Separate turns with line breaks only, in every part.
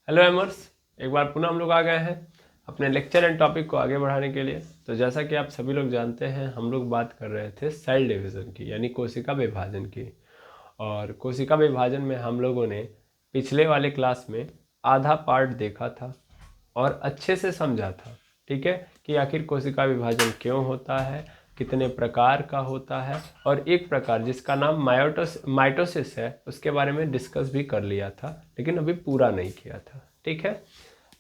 Hello एमर्स, एक बार पुनः हम लोग आ गए हैं अपने लेक्चर एंड टॉपिक को आगे बढ़ाने के लिए। तो जैसा कि आप सभी लोग जानते हैं, हम लोग बात कर रहे थे सेल डिवीज़न की, यानी कोशिका विभाजन की। और कोशिका विभाजन में हम लोगों ने पिछले वाले क्लास में आधा पार्ट देखा था और अच्छे से समझा था, ठीक है, कि आखिर कोशिका विभाजन क्यों होता है, कितने प्रकार का होता है, और एक प्रकार जिसका नाम माइटोसिस है उसके बारे में डिस्कस भी कर लिया था, लेकिन अभी पूरा नहीं किया था। ठीक है,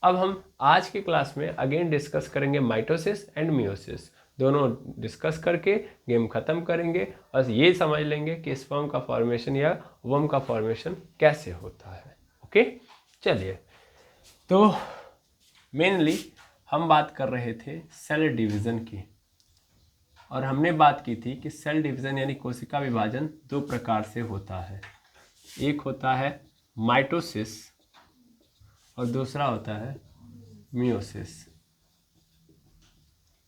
अब हम आज की क्लास में अगेन डिस्कस करेंगे माइटोसिस एंड मियोसिस, दोनों डिस्कस करके गेम ख़त्म करेंगे और ये समझ लेंगे कि स्पर्म का फॉर्मेशन या ओवम का फॉर्मेशन कैसे होता है। ओके, चलिए। तो मेनली हम बात कर रहे थे सेल डिवीज़न की, और हमने बात की थी कि सेल डिवीज़न यानी कोशिका विभाजन दो प्रकार से होता है। एक होता है माइटोसिस और दूसरा होता है मियोसिस।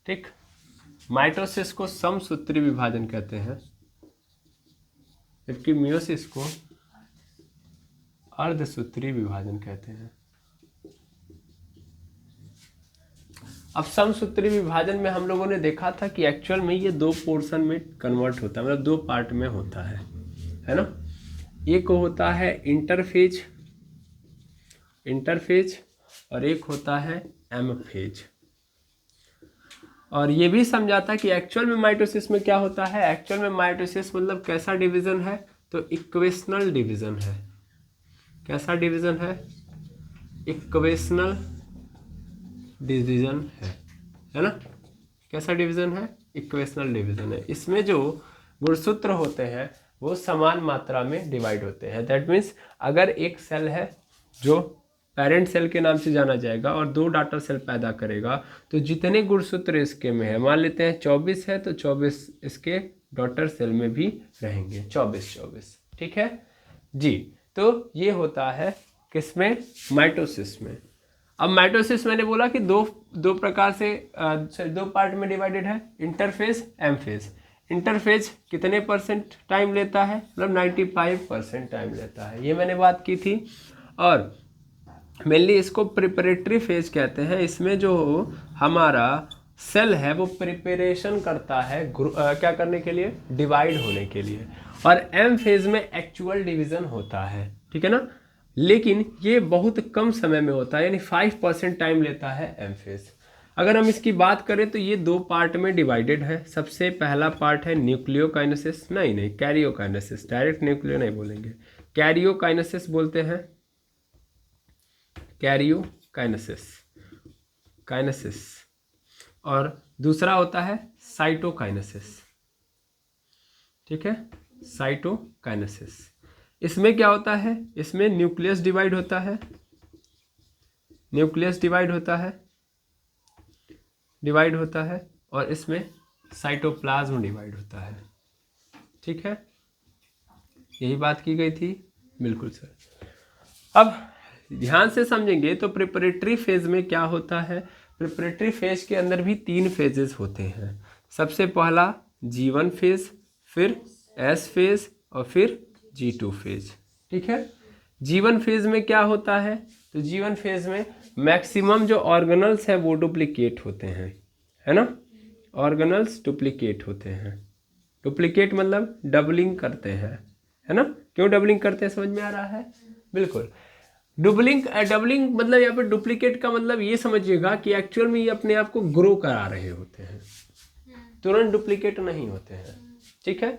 ठीक, माइटोसिस को समसूत्री विभाजन कहते हैं, जबकि मियोसिस को अर्धसूत्री विभाजन कहते हैं। अब समसूत्री विभाजन में हम लोगों ने देखा था कि एक्चुअल में ये दो पोर्शन में कन्वर्ट होता है, मतलब दो पार्ट में होता है ना। एक होता है इंटरफेज और एक होता है एमफेज। और ये भी समझा था कि एक्चुअल में माइटोसिस में क्या होता है। एक्चुअल में माइटोसिस मतलब कैसा डिवीजन है, तो इक्वेशनल डिवीजन है। कैसा डिवीजन है? इक्वेशनल डिवीजन है ना। कैसा डिवीजन है? इक्वेशनल डिवीजन है। इसमें जो गुणसूत्र होते हैं वो समान मात्रा में डिवाइड होते हैं। दैट मीन्स अगर एक सेल है जो पेरेंट सेल के नाम से जाना जाएगा और दो डॉटर सेल पैदा करेगा, तो जितने गुणसूत्र इसके में है, मान लेते हैं 24 है, तो 24 इसके डॉटर सेल में भी रहेंगे, 24। ठीक है जी। तो ये होता है किसमें? माइटोसिस में। अब माइटोसिस मैंने बोला कि दो प्रकार से दो पार्ट में डिवाइडेड है, इंटरफेज एमफेज। इंटरफेज कितने % टाइम लेता है? मतलब 95% टाइम लेता है, ये मैंने बात की थी। और मेनली इसको प्रिपरेटरी फेज कहते हैं। इसमें जो हमारा सेल है वो प्रिपरेशन करता है क्या करने के लिए? डिवाइड होने के लिए। और एम फेज में एक्चुअल डिवीजन होता है, ठीक है ना। लेकिन ये बहुत कम समय में होता है, यानी 5% टाइम लेता है एम फेज। अगर हम इसकी बात करें तो ये दो पार्ट में डिवाइडेड है। सबसे पहला पार्ट है न्यूक्लियोकाइनेसिस, नहीं कैरियोकाइनेसिस, डायरेक्ट न्यूक्लियो नहीं बोलेंगे, कैरियोकाइनेसिस बोलते हैं, काइनेसिस। और दूसरा होता है साइटोकाइनेसिस। ठीक है, साइटोकाइनेसिस। इसमें क्या होता है? इसमें न्यूक्लियस डिवाइड होता है और इसमें साइटोप्लाज्म डिवाइड होता है। ठीक है, यही बात की गई थी, बिल्कुल सर। अब ध्यान से समझेंगे तो प्रिपरेटरी फेज में क्या होता है। प्रिपरेटरी फेज के अंदर भी 3 फेजेस होते हैं। सबसे पहला G1 फेज, फिर S फेज और फिर G2 फेज। ठीक है, G1 फेज में क्या होता है? तो G1 फेज में मैक्सिमम जो ऑर्गेनल्स है वो डुप्लीकेट होते हैं, है ना। ऑर्गेनल्स डुप्लीकेट होते हैं। डुप्लीकेट मतलब डबलिंग करते हैं, है ना। क्यों डबलिंग करते हैं, समझ में आ रहा है? बिल्कुल। डबलिंग मतलब यहाँ पे डुप्लीकेट का मतलब ये समझिएगा कि एक्चुअल में ये अपने आप को ग्रो करा रहे होते हैं, तुरंत डुप्लीकेट नहीं होते हैं। ठीक है,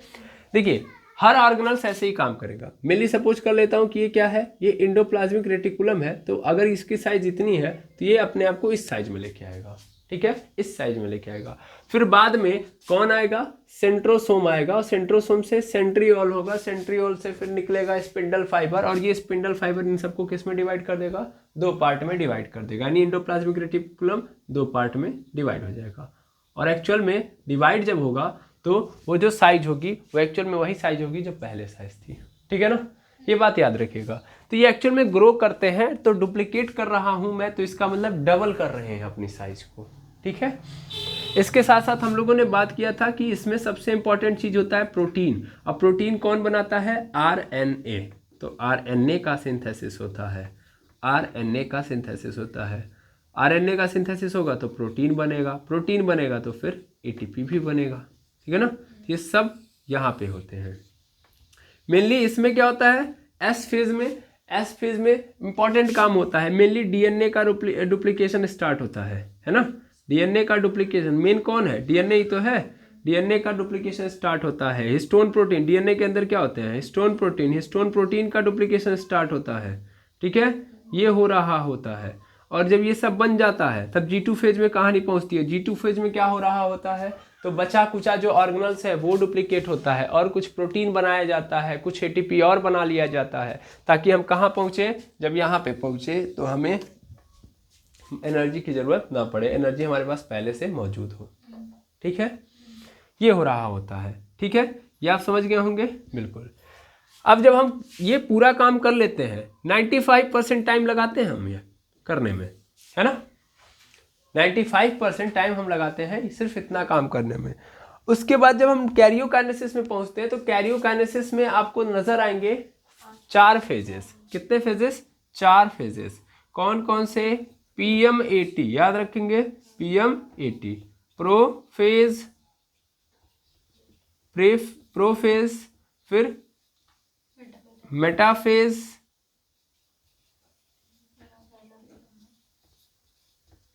देखिए हर ऑर्गेनल्स ऐसे ही काम करेगा। मेनली सपोज कर लेता हूँ कि ये क्या है, ये इंडोप्लाज्मिक रेटिकुलम है। तो अगर इसकी साइज इतनी है तो ये अपने आप को इस साइज में लेके आएगा। ठीक है, इस साइज में लेके आएगा। फिर बाद में कौन आएगा? सेंट्रोसोम आएगा, और सेंट्रोसोम से सेंट्रियोल होगा, सेंट्रियोल से फिर निकलेगा स्पिंडल फाइबर, और ये स्पिंडल फाइबर इन सबको किस में डिवाइड कर देगा? दो पार्ट में डिवाइड कर देगा, यानी इंडोप्लाज्मिक रेटिकुलम दो पार्ट में डिवाइड हो जाएगा। और एक्चुअल में डिवाइड जब होगा तो वो जो साइज होगी वो एक्चुअल में वही साइज होगी जो पहले साइज थी। ठीक है ना, ये बात याद रखिएगा। तो ये एक्चुअल में ग्रो करते हैं, तो डुप्लीकेट कर रहा हूं मैं, तो इसका मतलब डबल कर रहे हैं अपनी साइज को। ठीक है, इसके साथ साथ हम लोगों ने बात किया था कि इसमें सबसे इंपॉर्टेंट चीज होता है प्रोटीन। अब प्रोटीन कौन बनाता है? RNA। तो RNA का सिंथेसिस होता है, आरएनए का सिंथेसिस होता है। आरएनए का सिंथेसिस होगा तो प्रोटीन बनेगा, प्रोटीन बनेगा तो फिर एटीपी भी बनेगा, ठीक है ना। ये सब यहाँ पे होते हैं। मेनली इसमें क्या होता है, एस फेज में इंपॉर्टेंट काम होता है। मेनली डीएनए का डुप्लीकेशन स्टार्ट होता है ना। डीएनए का डुप्लीकेशन मेन कौन है, डीएनए ही तो है। डीएनए का डुप्लीकेशन स्टार्ट होता है। हिस्टोन प्रोटीन, डीएनए के अंदर क्या होते हैं, हिस्टोन प्रोटीन का डुप्लीकेशन स्टार्ट होता है, ठीक है। ये हो रहा होता है और जब ये सब बन जाता है तब G2 फेज में कहानी पहुंचती है। G2 फेज में क्या हो रहा होता है, तो बचा कुचा जो ऑर्गेनल्स है वो डुप्लीकेट होता है और कुछ प्रोटीन बनाया जाता है, कुछ एटीपी और बना लिया जाता है, ताकि हम कहाँ पहुँचे, जब यहाँ पे पहुँचे तो हमें एनर्जी की ज़रूरत ना पड़े, एनर्जी हमारे पास पहले से मौजूद हो, ठीक है। ये हो रहा होता है, ठीक है। ये आप समझ गए होंगे, बिल्कुल। अब जब हम ये पूरा काम कर लेते हैं, 95% टाइम लगाते हैं हम ये करने में, है ना। 95% टाइम हम लगाते हैं सिर्फ इतना काम करने में। उसके बाद जब हम कैरियोकाइनेसिस में पहुंचते हैं तो कैरियोकाइनेसिस में आपको नजर आएंगे 4 फेजेस। कितने फेजेस, 4 फेजेस। कौन कौन से, PM80 याद रखेंगे, PM80, प्रोफेज, प्रोफेज, फिर मेटाफेज,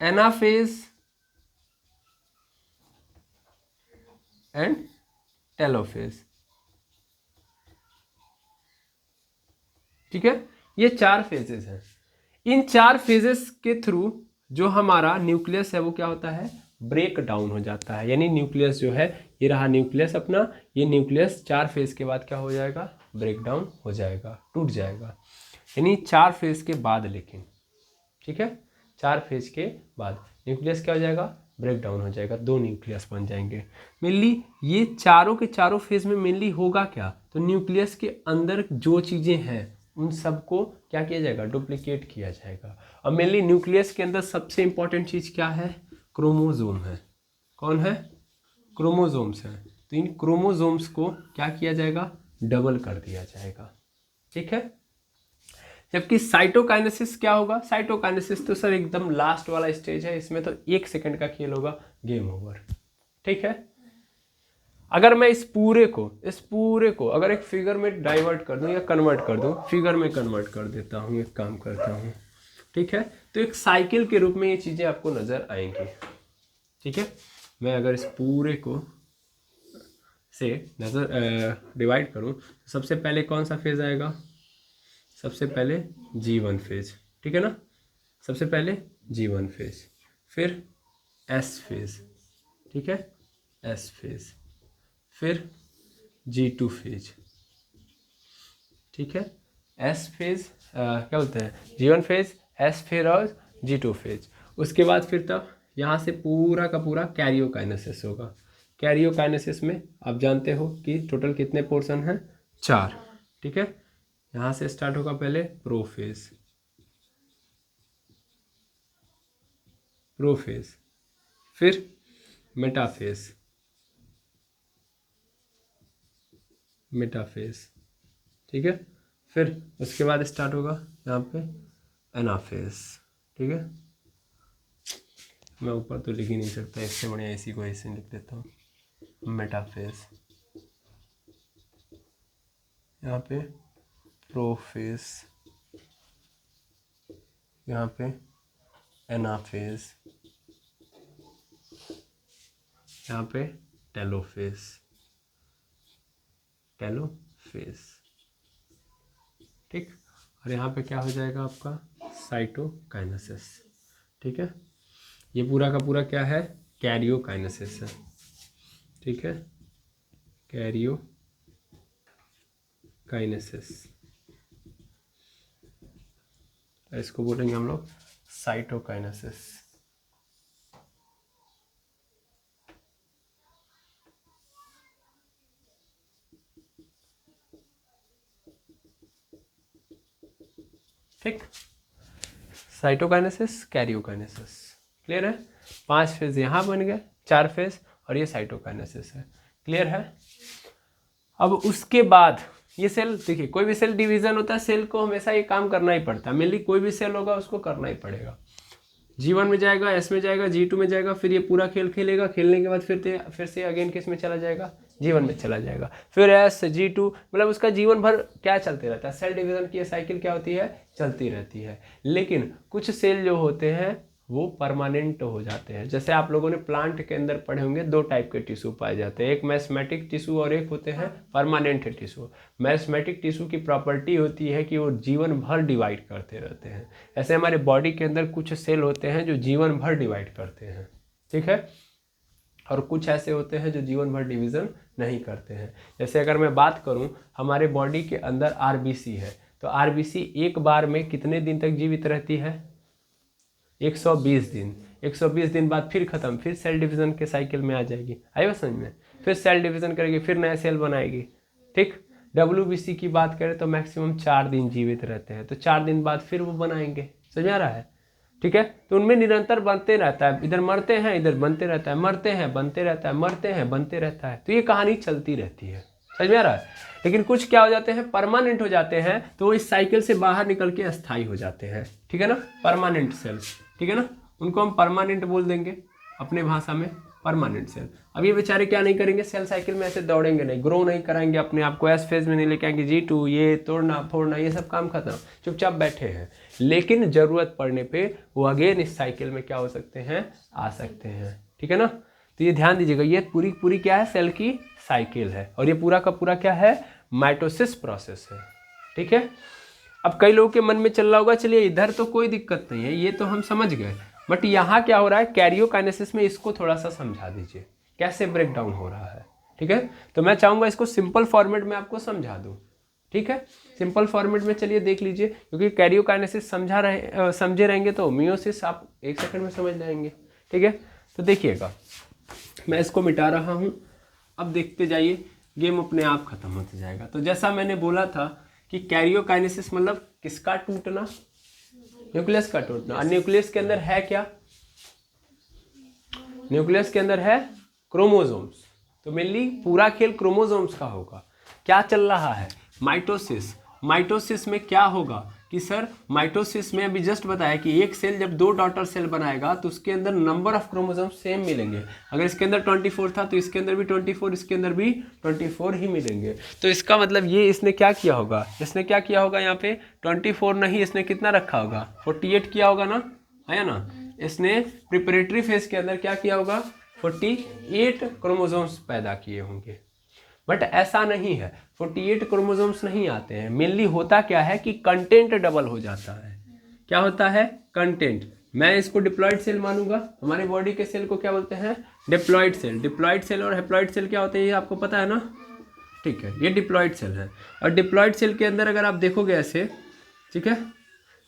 एनाफेज एंड टेलोफेज, ठीक है। ये 4 फेजेस हैं। इन 4 फेजेस के थ्रू जो हमारा न्यूक्लियस है वो क्या होता है, ब्रेक डाउन हो जाता है। यानी न्यूक्लियस जो है, ये रहा न्यूक्लियस अपना, ये न्यूक्लियस 4 फेज के बाद क्या हो जाएगा, ब्रेक डाउन हो जाएगा, टूट जाएगा। यानी 4 फेज के बाद, लेकिन ठीक है, 4 फेज के बाद न्यूक्लियस क्या हो जाएगा, ब्रेक डाउन हो जाएगा, 2 न्यूक्लियस बन जाएंगे। मेनली ये चारों के चारों फेज में मेनली होगा क्या, तो न्यूक्लियस के अंदर जो चीज़ें हैं उन सबको क्या किया जाएगा, डुप्लीकेट किया जाएगा। और मेनली न्यूक्लियस के अंदर सबसे इंपॉर्टेंट चीज़ क्या है, क्रोमोजोम है। कौन है, क्रोमोजोम्स हैं। तो इन क्रोमोजोम्स को क्या किया जाएगा, डबल कर दिया जाएगा, ठीक है। जबकि साइटोकाइनेसिस क्या होगा, साइटोकाइनेसिस तो सर एकदम लास्ट वाला स्टेज है, इसमें तो 1 सेकंड का खेल होगा, गेम ओवर, ठीक है। अगर मैं इस पूरे को अगर एक फिगर में डाइवर्ट कर दूं या कन्वर्ट कर दूं, फिगर में कन्वर्ट कर देता हूं, एक काम करता हूं, ठीक है। तो एक साइकिल के रूप में ये चीज़ें आपको नज़र आएंगी, ठीक है। मैं अगर इस पूरे को से डिवाइड करूं तो सबसे पहले कौन सा फेज आएगा, सबसे पहले G1 फेज, ठीक है ना। सबसे पहले G1 फेज, फिर S फेज, ठीक है, S फेज, फिर G2 फेज, ठीक है। S फेज क्या बोलते हैं, G1 फेज, S फेज और G2 फेज। उसके बाद फिर तब यहाँ से पूरा का पूरा कैरियोकाइनेसिस होगा। कैरियोकाइनेसिस में आप जानते हो कि टोटल कितने पोर्शन हैं, 4, ठीक है। यहाँ से स्टार्ट होगा पहले प्रोफेज, फिर मेटाफेज, ठीक है। फिर उसके बाद स्टार्ट होगा यहाँ पे एनाफेज, ठीक है। मैं ऊपर तो लिख ही नहीं सकता, इससे बढ़िया इसी को ऐसे लिख देता हूँ, मेटाफेज, यहाँ पे प्रोफेज, यहाँ पे एनाफेज, यहाँ पे टेलोफेज, ठीक। और यहाँ पे क्या हो जाएगा आपका, साइटोकाइनेसिस, ठीक है। ये पूरा का पूरा क्या है, कैरियोकाइनेसिस है, ठीक है, कैरियोकाइनेसिस। इसको बोलेंगे हम लोग साइटोकाइनेसिस, ठीक। साइटोकाइनेसिस, कैरियोकाइनेसिस, क्लियर है। 5 फेज यहाँ बन गए, 4 फेज, और ये साइटोकाइनेसिस है, क्लियर है। अब उसके बाद ये सेल देखिए, कोई भी सेल डिवीजन होता है, सेल को हमेशा ये काम करना ही पड़ता है, मेनली कोई भी सेल होगा उसको करना ही पड़ेगा। G1 में जाएगा, S में जाएगा, G2 में जाएगा, फिर ये पूरा खेल खेलेगा, खेलने के बाद फिर से अगेन किस में चला जाएगा, G1 में चला जाएगा, फिर S G2, मतलब उसका जीवन भर क्या चलते रहता है, सेल डिवीजन की साइकिल क्या होती है, चलती रहती है। लेकिन कुछ सेल जो होते हैं वो परमानेंट हो जाते हैं। जैसे आप लोगों ने प्लांट के अंदर पढ़े होंगे, दो टाइप के टिश्यू पाए जाते हैं, एक मैस्मेटिक टिश्यू और एक होते हैं परमानेंट टिश्यू। मैस्मेटिक टिश्यू की प्रॉपर्टी होती है कि वो जीवन भर डिवाइड करते रहते हैं। ऐसे हमारे बॉडी के अंदर कुछ सेल होते हैं जो जीवन भर डिवाइड करते हैं, ठीक है, और कुछ ऐसे होते हैं जो जीवन भर डिवीज़न नहीं करते हैं। जैसे अगर मैं बात करूं, हमारे बॉडी के अंदर आरबीसी है, तो आरबीसी एक बार में कितने दिन तक जीवित रहती है, 120 दिन। 120 दिन बाद फिर खत्म, फिर सेल डिवीज़न के साइकिल में आ जाएगी, आई बात समझ में, फिर सेल डिवीज़न करेगी, फिर नया सेल बनाएगी, ठीक। डब्ल्यूबीसी की बात करें तो मैक्सिमम 4 दिन जीवित रहते हैं, तो 4 दिन बाद फिर वो बनाएंगे, समझ आ रहा है, ठीक है। तो उनमें निरंतर बनते रहता है, इधर मरते हैं इधर बनते रहता है, मरते हैं बनते रहता है, मरते हैं बनते रहता है, तो ये कहानी चलती रहती है, समझ में आ रहा है। लेकिन कुछ क्या हो जाते हैं, परमानेंट हो जाते हैं, तो वो इस साइकिल से बाहर निकल के अस्थायी हो जाते हैं, ठीक है ना, परमानेंट सेल्स, ठीक है ना, उनको हम परमानेंट बोल देंगे अपने भाषा में, परमानेंट सेल। अब ये बेचारे क्या नहीं करेंगे, सेल साइकिल में ऐसे दौड़ेंगे नहीं, ग्रो नहीं कराएंगे अपने आप को, एस फेज में नहीं लेके आएंगे, G2 ये तोड़ना फोड़ना ये सब काम खत्म, चुपचाप बैठे हैं। लेकिन जरूरत पड़ने पे वो अगेन इस साइकिल में क्या हो सकते हैं, आ सकते हैं, ठीक है ना। तो ये ध्यान दीजिएगा, ये पूरी पूरी क्या है, सेल की साइकिल है, और ये पूरा का पूरा क्या है, माइटोसिस प्रोसेस है, ठीक है। अब कई लोगों के मन में चल रहा होगा, चलिए इधर तो कोई दिक्कत नहीं है, ये तो हम समझ गए, बट यहाँ क्या हो रहा है, कैरियोकाइनेसिस में, इसको थोड़ा सा समझा दीजिए कैसे ब्रेक डाउन हो रहा है, ठीक है। तो मैं चाहूँगा इसको सिंपल फॉर्मेट में आपको समझा दूँ, ठीक है, सिंपल फॉर्मेट में चलिए देख लीजिए, क्योंकि कैरियोकाइनेसिस समझे रहेंगे तो मियोसिस आप 1 सेकंड में समझ जाएंगे, ठीक है। तो देखिएगा, मैं इसको मिटा रहा हूँ, अब देखते जाइए, गेम अपने आप खत्म होते जाएगा। तो जैसा मैंने बोला था कि कैरियोकाइनेसिस मतलब किसका टूटना, न्यूक्लियस का टूटना। और न्यूक्लियस के अंदर है क्या, न्यूक्लियस के अंदर है क्रोमोसोम्स, तो मेनली पूरा खेल क्रोमोसोम्स का होगा। क्या चल रहा है, माइटोसिस। माइटोसिस में क्या होगा कि सर, माइटोसिस में अभी जस्ट बताया कि एक सेल जब 2 डॉटर सेल बनाएगा तो उसके अंदर नंबर ऑफ क्रोमोसोम्स सेम मिलेंगे। अगर इसके अंदर 24 था तो इसके अंदर भी 24, इसके अंदर भी 24 ही मिलेंगे। तो इसका मतलब ये इसने क्या किया होगा, इसने क्या किया होगा, यहाँ पे 24 नहीं, इसने कितना रखा होगा, 48 किया होगा ना, है ना। इसने प्रिपरेटरी फेज के अंदर क्या किया होगा, 48 क्रोमोसोम्स पैदा किए होंगे। बट ऐसा नहीं है, 48 क्रोमोसोम्स नहीं आते हैं। मेनली होता क्या है कि कंटेंट डबल हो जाता है। क्या होता है, कंटेंट। मैं इसको डिप्लॉयड सेल मानूंगा, हमारे बॉडी के सेल को क्या बोलते हैं, डिप्लॉयड सेल। डिप्लॉयड सेल और हैप्लॉयड सेल क्या होते हैं, ये आपको पता है ना, ठीक है, ये डिप्लॉयड सेल है। और डिप्लॉयड सेल के अंदर अगर आप देखोगे ऐसे, ठीक है,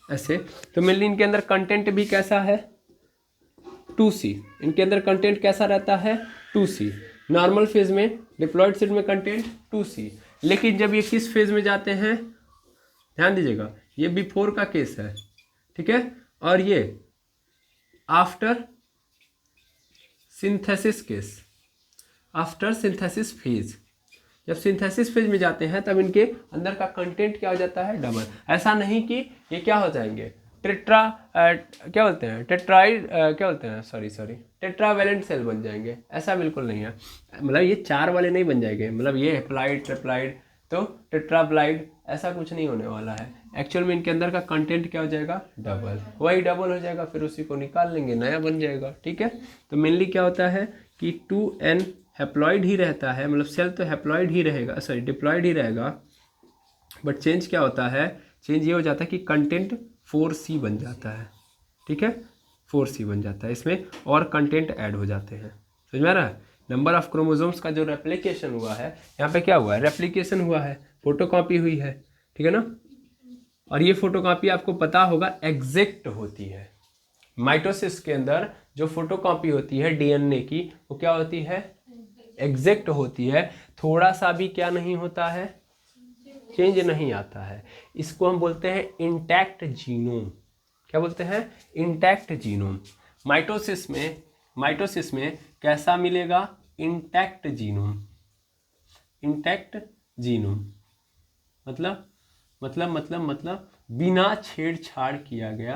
ऐसे, तो मेनली इनके अंदर कंटेंट भी कैसा है, 2C। इनके अंदर कंटेंट कैसा रहता है, 2C। नॉर्मल फेज में डिप्लॉयड सेल में कंटेंट 2C, लेकिन जब ये किस फेज में जाते हैं, ध्यान दीजिएगा, ये बिफोर का केस है, ठीक है, और ये after synthesis case, after synthesis phase. जब सिंथेसिस फेज में जाते हैं तब इनके अंदर का कंटेंट क्या हो जाता है, डबल। ऐसा नहीं कि ये क्या हो जाएंगे, क्या बोलते हैं, टेट्राइड, क्या बोलते हैं, सॉरी टेट्रावैलेंट सेल बन जाएंगे, ऐसा बिल्कुल नहीं है। मतलब ये 4 वाले नहीं बन जाएंगे, मतलब ये हैप्लॉइड, ट्रिप्लॉइड, तो टेट्राप्लॉइड, ऐसा कुछ नहीं होने वाला है। एक्चुअल में इनके अंदर का कंटेंट क्या हो जाएगा, डबल, वही डबल हो जाएगा, फिर उसी को निकाल लेंगे, नया बन जाएगा, ठीक है। तो मेनली क्या होता है कि 2N हैप्लॉइड ही रहता है, मतलब सेल तो हैप्लॉइड ही रहेगा, सॉरी डिप्लॉइड ही रहेगा, बट चेंज क्या होता है, चेंज ये हो जाता है कि कंटेंट 4C बन जाता है, ठीक है, 4C बन जाता है, इसमें और कंटेंट ऐड हो जाते हैं, समझ में आ रहा है। नंबर ऑफ क्रोमोसोम्स का जो रेप्लिकेशन हुआ है, यहाँ पे क्या हुआ है, रेप्लिकेशन हुआ है, फोटोकॉपी हुई है, ठीक है ना। और ये फोटोकॉपी आपको पता होगा एग्जैक्ट होती है। माइटोसिस के अंदर जो फोटोकॉपी होती है डीएनए की, वो क्या होती है, एग्जैक्ट होती है, थोड़ा सा भी क्या नहीं होता है, चेंज नहीं आता है। इसको हम बोलते हैं इंटैक्ट जीनोम। क्या बोलते हैं, इंटैक्ट जीनोम। माइटोसिस में कैसा मिलेगा, इंटैक्ट जीनोम, इंटैक्ट जीनोम, मतलब बिना छेड़छाड़ किया गया,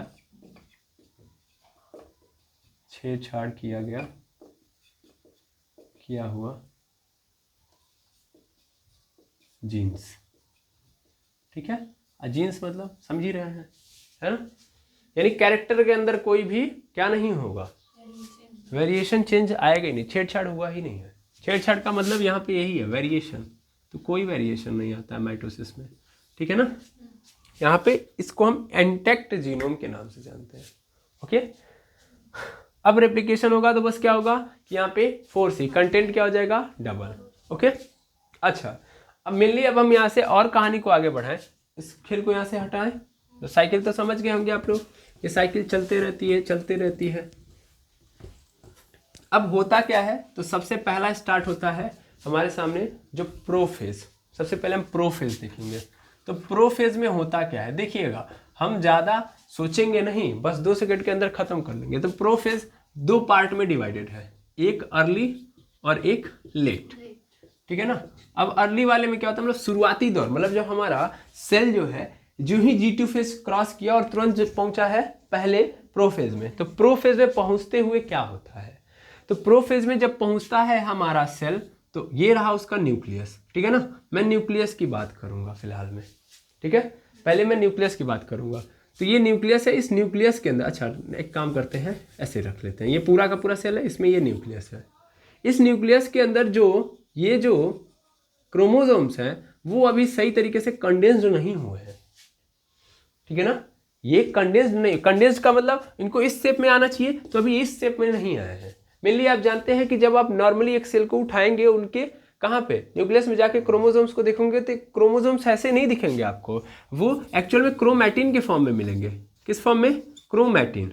किया हुआ जीन्स। ठीक है, जीन्स मतलब समझ ही रहे हैं, है ना, यानी कैरेक्टर के अंदर कोई भी क्या नहीं होगा, वेरिएशन, चेंज आएगा ही नहीं, छेड़छाड़ हुआ ही नहीं है। छेड़छाड़ का मतलब यहाँ पे यही है, वेरिएशन, तो कोई वेरिएशन नहीं आता है माइटोसिस में। ठीक है ना, यहाँ पे इसको हम इंटैक्ट जीनोम के नाम से जानते हैं। ओके, अब रेप्लिकेशन होगा तो बस क्या होगा कि यहाँ पे 4C कंटेंट क्या हो जाएगा, डबल। ओके, अच्छा, अब मेनली अब हम यहाँ से और कहानी को आगे बढ़ाएं, इस खेल को यहाँ से हटाएं। तो साइकिल तो समझ गए होंगे आप लोग, ये साइकिल चलते रहती है। अब होता क्या है, तो सबसे पहला स्टार्ट होता है हमारे सामने जो प्रोफेज। सबसे पहले हम प्रोफेज देखेंगे। तो प्रोफेज में होता क्या है, देखिएगा, हम ज़्यादा सोचेंगे नहीं, बस 2 सेकंड के अंदर खत्म कर लेंगे। तो प्रोफेज 2 पार्ट में डिवाइडेड है, एक अर्ली और एक लेट। ठीक है ना, अब अर्ली वाले में क्या होता है, मतलब शुरुआती दौर, मतलब जब हमारा सेल जो है जो ही G2 फेज क्रॉस किया और तुरंत पहुंचा है पहले प्रोफेज में। तो प्रोफेज में पहुंचते हुए क्या होता है, तो प्रोफेज में जब पहुंचता है हमारा सेल, तो ये रहा उसका न्यूक्लियस। ठीक है ना, मैं न्यूक्लियस की बात करूंगा फिलहाल में। ठीक है, पहले मैं न्यूक्लियस की बात करूंगा। तो ये न्यूक्लियस है, इस न्यूक्लियस के अंदर, अच्छा एक काम करते हैं, ऐसे रख लेते हैं, ये पूरा का पूरा सेल है, इसमें ये न्यूक्लियस है। इस न्यूक्लियस के अंदर ये जो क्रोमोसोम्स हैं वो अभी सही तरीके से कंडेंस्ड नहीं हुए हैं। ठीक है ना, ये कंडेंस्ड नहीं, कंडेंस्ड का मतलब इनको इस शेप में आना चाहिए, तो अभी इस शेप में नहीं आए हैं। मेनली आप जानते हैं कि जब आप नॉर्मली एक सेल को उठाएंगे, उनके कहाँ पे, न्यूक्लियस में जाके क्रोमोसोम्स को देखोगे तो क्रोमोसोम्स ऐसे नहीं दिखेंगे आपको, वो एक्चुअल में क्रोमैटिन के फॉर्म में मिलेंगे। किस फॉर्म में, क्रोमैटिन।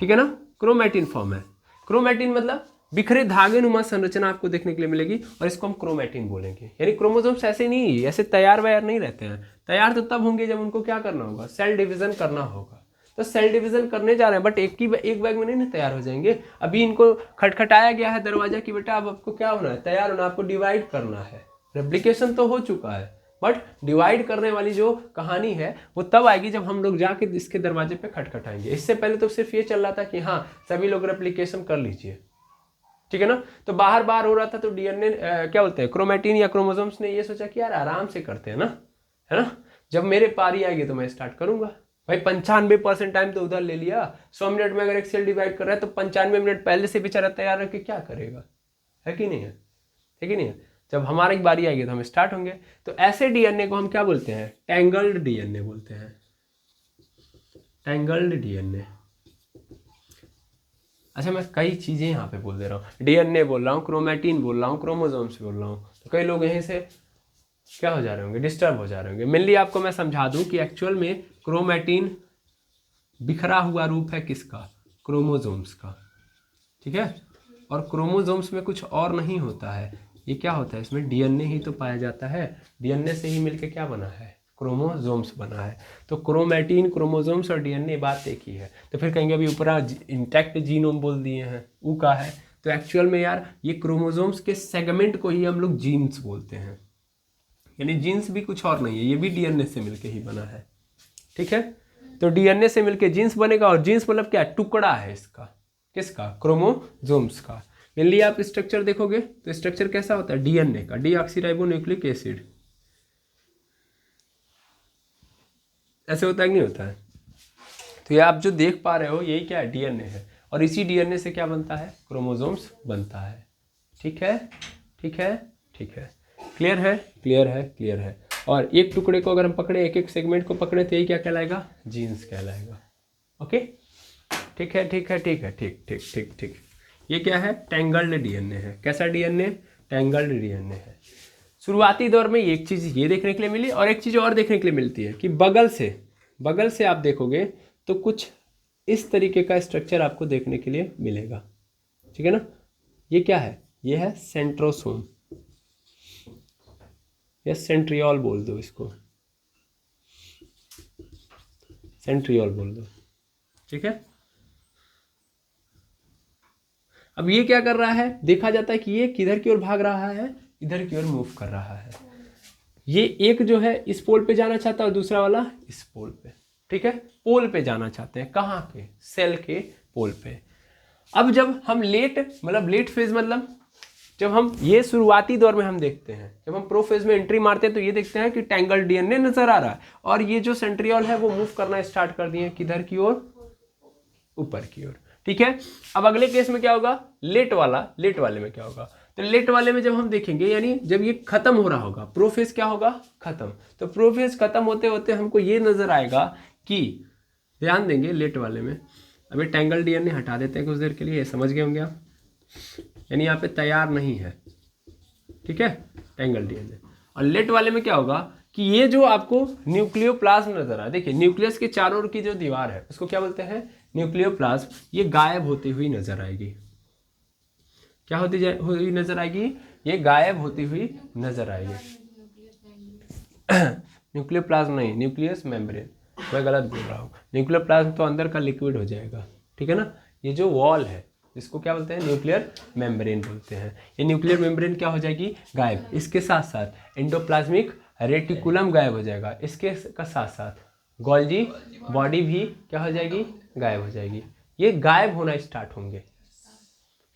ठीक है ना, क्रोमैटिन फॉर्म है। क्रोमैटिन मतलब बिखरे धागे नुमा संरचना आपको देखने के लिए मिलेगी, और इसको हम क्रोमैटिन बोलेंगे। यानी क्रोमोसोम्स ऐसे नहीं, ऐसे तैयार वैयार नहीं रहते हैं। तैयार तो तब होंगे जब उनको क्या करना होगा, सेल डिवीजन करना होगा। तो सेल डिवीजन करने जा रहे हैं, बट एक बैग में नहीं ना तैयार हो जाएंगे। अभी इनको खटखटाया गया है दरवाजा की, बेटा अब आपको क्या होना है, तैयार होना, आपको डिवाइड करना है। रेप्लिकेशन तो हो चुका है, बट डिवाइड करने वाली जो कहानी है वो तब आएगी जब हम लोग जाके इसके दरवाजे पे खटखटाएंगे। इससे पहले तो सिर्फ ये चल रहा था कि हाँ सभी लोग रेप्लिकेशन कर लीजिए। ठीक है ना, तो बाहर बाहर हो रहा था, तो डीएनए क्या बोलते हैं, क्रोमैटिन या क्रोमोसोम्स ने ये सोचा कि यार आराम से करते हैं ना, है ना, जब मेरे पारी आएगी तो मैं स्टार्ट करूंगा। भाई 95% टाइम तो उधर ले लिया, 100 मिनट में अगर एक सेल डिवाइड कर रहा है तो 95 मिनट पहले से बेचारा तैयार रख के क्या करेगा, है कि नहीं है, है कि नहीं है। जब हमारी बारी आएगी तो हम स्टार्ट होंगे। तो ऐसे डीएनए को हम क्या बोलते हैं, टैंगल्ड डीएनए बोलते हैं, टैंगल्ड डीएनए। अच्छा, मैं कई चीज़ें यहाँ पे बोल दे रहा हूँ, डीएनए बोल रहा हूँ, क्रोमैटिन बोल रहा हूँ, क्रोमोसोम्स बोल रहा हूँ, तो कई लोग यहीं से क्या हो जा रहे होंगे, डिस्टर्ब हो जा रहे होंगे। मेनली आपको मैं समझा दूँ कि एक्चुअल में क्रोमैटिन बिखरा हुआ रूप है किसका, क्रोमोसोम्स का। ठीक है, और क्रोमोसोम्स में कुछ और नहीं होता है, ये क्या होता है, इसमें डीएनए ही तो पाया जाता है, डीएनए से ही मिलके क्या बना है, क्रोमोसोम्स बना है। तो क्रोमैटिन, क्रोमोसोम्स और डीएनए बात एक ही है। तो फिर कहेंगे अभी ऊपर इंटैक्ट जीनोम बोल दिए हैं, ऊ का है, तो एक्चुअल में यार ये क्रोमोसोम्स के सेगमेंट को ही हम लोग जीन्स बोलते हैं। यानी जीन्स भी कुछ और नहीं है, ये भी डीएनए से मिलके ही बना है। ठीक है, तो डीएनए से मिलके जीन्स बनेगा, और जीन्स मतलब क्या, टुकड़ा है इसका, किसका, क्रोमोसोम्स का। मेनली आप स्ट्रक्चर देखोगे तो स्ट्रक्चर कैसा होता है, डीएनए का, डीऑक्सीराइबोन्यूक्लिक एसिड, ऐसे होता है कि नहीं होता है। तो ये आप जो देख पा रहे हो यही क्या है, डीएनए है, और इसी डीएनए से क्या बनता है, क्रोमोसोम्स बनता है। ठीक है, ठीक है, ठीक है, क्लियर है, क्लियर है, क्लियर है। और एक टुकड़े को अगर हम पकड़े, एक एक सेगमेंट को पकड़े, तो यही क्या कहलाएगा, जीन्स कहलाएगा। ओके, ठीक है, ठीक है, ठीक है, ठीक ठीक ठीक ठीक। ये क्या है, टैंगल्ड डीएनए है। कैसा डीएनए, टैंगल्ड डीएनए है। शुरुआती दौर में एक चीज़ ये देखने के लिए मिली, और एक चीज़ और देखने के लिए मिलती है कि बगल से आप देखोगे तो कुछ इस तरीके का स्ट्रक्चर आपको देखने के लिए मिलेगा। ठीक है ना, ये क्या है, ये है सेंट्रोसोम, या सेंट्रियोल बोल दो इसको, सेंट्रियोल बोल दो। ठीक है, अब ये क्या कर रहा है, देखा जाता है कि ये किधर की ओर भाग रहा है, इधर की ओर मूव कर रहा है। ये एक जो है इस पोल पे जाना चाहता है और दूसरा वाला इस पोल पे, ठीक है, पोल पे जाना चाहते हैं, कहाँ के, सेल के पोल पे। अब जब हम लेट फेज मतलब जब हम ये शुरुआती दौर में हम देखते हैं, जब हम प्रोफेज में एंट्री मारते हैं तो ये देखते हैं कि टैंगल डीएनए नजर आ रहा है और ये जो सेंट्रियोल है वो मूव करना स्टार्ट कर दिए किधर की ओर, ऊपर की ओर, ठीक है। अब अगले केस में क्या होगा, लेट वाले में क्या होगा, तो लेट वाले में जब हम देखेंगे यानी जब ये खत्म हो रहा होगा, प्रोफेज क्या होगा, खत्म, तो प्रोफेज खत्म होते होते हमको ये नजर आएगा कि, ध्यान देंगे लेट वाले में, अभी टैंगल डीएनए हटा देते हैं कुछ देर के लिए, समझ गए होंगे आप, यानी यहाँ पे तैयार नहीं है, ठीक है, टैंगल डीएनए। और लेट वाले में क्या होगा कि ये जो आपको न्यूक्लियोप्लाज्म नजर आ, देखिए न्यूक्लियस के चारों ओर की जो दीवार है उसको क्या बोलते हैं, न्यूक्लियोप्लाज्म, ये गायब होती हुई नजर आएगी, क्या होती हुई नजर आएगी, ये गायब होती हुई नजर आएगी। न्यूक्लियोप्लाज्म नहीं, न्यूक्लियस मेम्ब्रेन, मैं गलत बोल रहा हूँ, न्यूक्लियोप्लाज्म तो अंदर का लिक्विड हो जाएगा, ठीक है ना। ये जो वॉल है इसको क्या बोलते हैं, न्यूक्लियर मेम्ब्रेन बोलते हैं। ये न्यूक्लियर मेम्ब्रेन क्या हो जाएगी, गायब। इसके साथ साथ एंडोप्लाज्मिक रेटिकुलम गायब हो जाएगा, इसके साथ साथ गोल्जी बॉडी भी क्या हो जाएगी, गायब हो जाएगी। ये गायब होना स्टार्ट होंगे,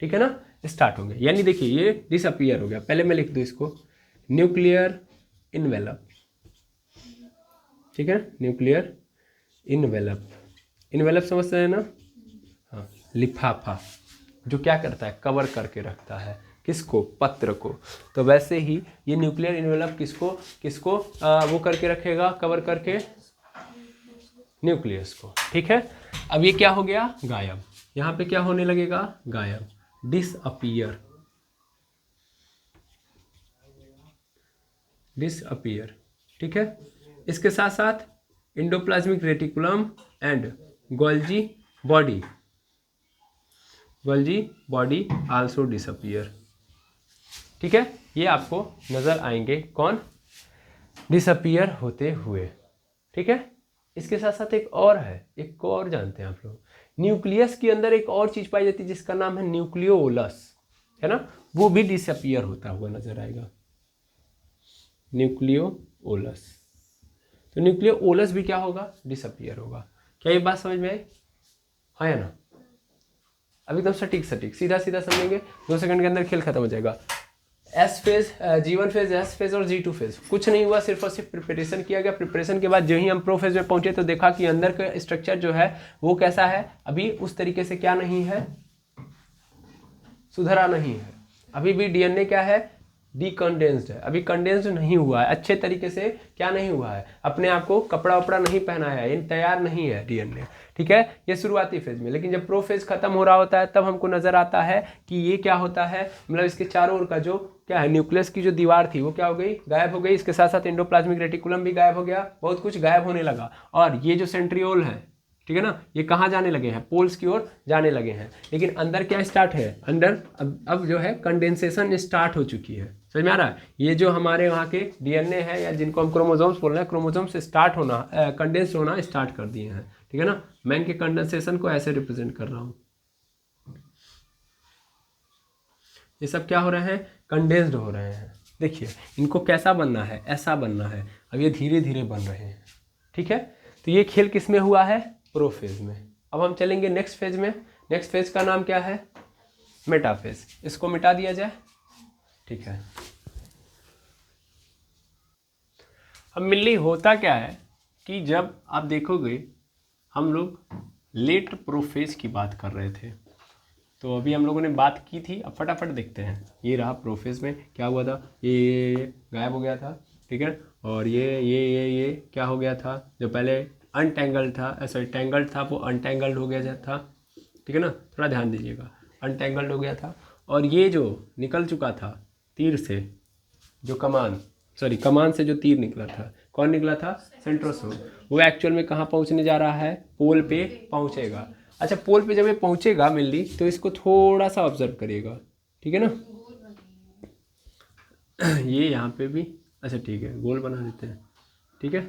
ठीक है ना, स्टार्ट होंगे, यानी देखिए ये डिसअपीयर हो गया। पहले मैं लिख दूँ इसको, न्यूक्लियर इनवेलप, ठीक है, न्यूक्लियर इनवेलप, इनवेलप समझते हैं ना, हाँ, लिफाफा जो क्या करता है, कवर करके रखता है, किसको, पत्र को। तो वैसे ही ये न्यूक्लियर इनवेलप किसको वो करके रखेगा, कवर करके, न्यूक्लियस को, ठीक है। अब ये क्या हो गया, गायब, यहाँ पे क्या होने लगेगा, गायब, डिसअपीयर, डिसअपीयर, ठीक है। इसके साथ साथ endoplasmic reticulum and Golgi body also disappear, ठीक है। ये आपको नजर आएंगे कौन, डिसअपीयर होते हुए, ठीक है। इसके साथ साथ एक और है, एक को और जानते हैं आप लोग, न्यूक्लियस के अंदर एक और चीज पाई जाती है जिसका नाम है न्यूक्लियोलस, है ना, वो भी डिसअपीयर होता हुआ नजर आएगा, न्यूक्लियोलस। तो न्यूक्लियोलस भी क्या होगा, डिसअपीयर होगा। क्या ये बात समझ में आई, हाँ या ना, अब एकदम सटीक सीधा समझेंगे, 2 सेकंड के अंदर खेल खत्म हो जाएगा। S phase, G1 phase, S phase और G2 फेज, कुछ नहीं हुआ, सिर्फ और सिर्फ प्रिपरेशन किया गया। प्रिपरेशन के बाद जो ही हम प्रो फेज में पहुंचे तो देखा कि अंदर का स्ट्रक्चर जो है वो कैसा है, अभी उस तरीके से क्या नहीं है, सुधरा नहीं है, अभी भी डीएनए क्या है, डीकंडेंस्ड है, अभी कंडेंस्ड नहीं हुआ है, अच्छे तरीके से क्या नहीं हुआ है, अपने आप को कपड़ा वपड़ा नहीं पहनाया है, ये तैयार नहीं है डीएनए, ठीक है। ये शुरुआती फेज में, लेकिन जब प्रो फेज खत्म हो रहा होता है तब हमको नजर आता है कि ये क्या होता है, मतलब इसके चारों ओर का जो क्या है, न्यूक्लियस की जो दीवार थी वो क्या हो गई, गायब हो गई। इसके साथ साथ एंडोप्लाज्मिक रेटिकुलम भी गायब हो गया, बहुत कुछ गायब होने लगा। और ये जो सेंट्रियोल है, ठीक है ना, ये कहाँ जाने लगे हैं, पोल्स की ओर जाने लगे हैं। लेकिन अंदर क्या स्टार्ट है, अंदर अब जो है कंडेंसेशन स्टार्ट हो चुकी है, समझ में आ रहा है। ये जो हमारे वहाँ के डीएनए है या जिनको हम क्रोमोसोम्स बोल रहे हैं, क्रोमोसोम्स स्टार्ट होना, कंडेंस होना स्टार्ट कर दिए हैं, ठीक है ना। मैं इनके कंडेंसेशन को ऐसे रिप्रेजेंट कर रहा हूँ, ये सब क्या हो रहे हैं, कंडेंस्ड हो रहे हैं। देखिए इनको कैसा बनना है, ऐसा बनना है, अब ये धीरे धीरे बन रहे हैं, ठीक है। तो ये खेल किस में हुआ है, प्रो फेज में। अब हम चलेंगे नेक्स्ट फेज में। नेक्स्ट फेज का नाम क्या है, मेटाफेज। इसको मिटा दिया जाए, ठीक है। अब मिलनी होता क्या है कि जब आप देखोगे हम लोग लेट प्रोफेज की बात कर रहे थे, तो अभी हम लोगों ने बात की थी, अब फटाफट देखते हैं। ये रहा प्रोफेज में क्या हुआ था, ये गायब हो गया था, ठीक है। और ये क्या हो गया था, जो पहले अनटेंगल्ड था, सॉरी टेंगल्ड था, वो अनटेंगल्ड हो गया था, ठीक है ना, थोड़ा ध्यान दीजिएगा, अनटेंगल्ड हो गया था। और ये जो निकल चुका था तीर से, जो कमान से जो तीर निकला था, कौन निकला था, सेंट्रोसोम, वो एक्चुअल में कहाँ पहुँचने जा रहा है, पोल पे पहुँचेगा। अच्छा, पोल पे जब ये पहुँचेगा मिलनी, तो इसको थोड़ा सा ऑब्जर्व करिएगा, ठीक है ना। ये यहाँ पे भी, अच्छा ठीक है, गोल बना देते हैं, ठीक है,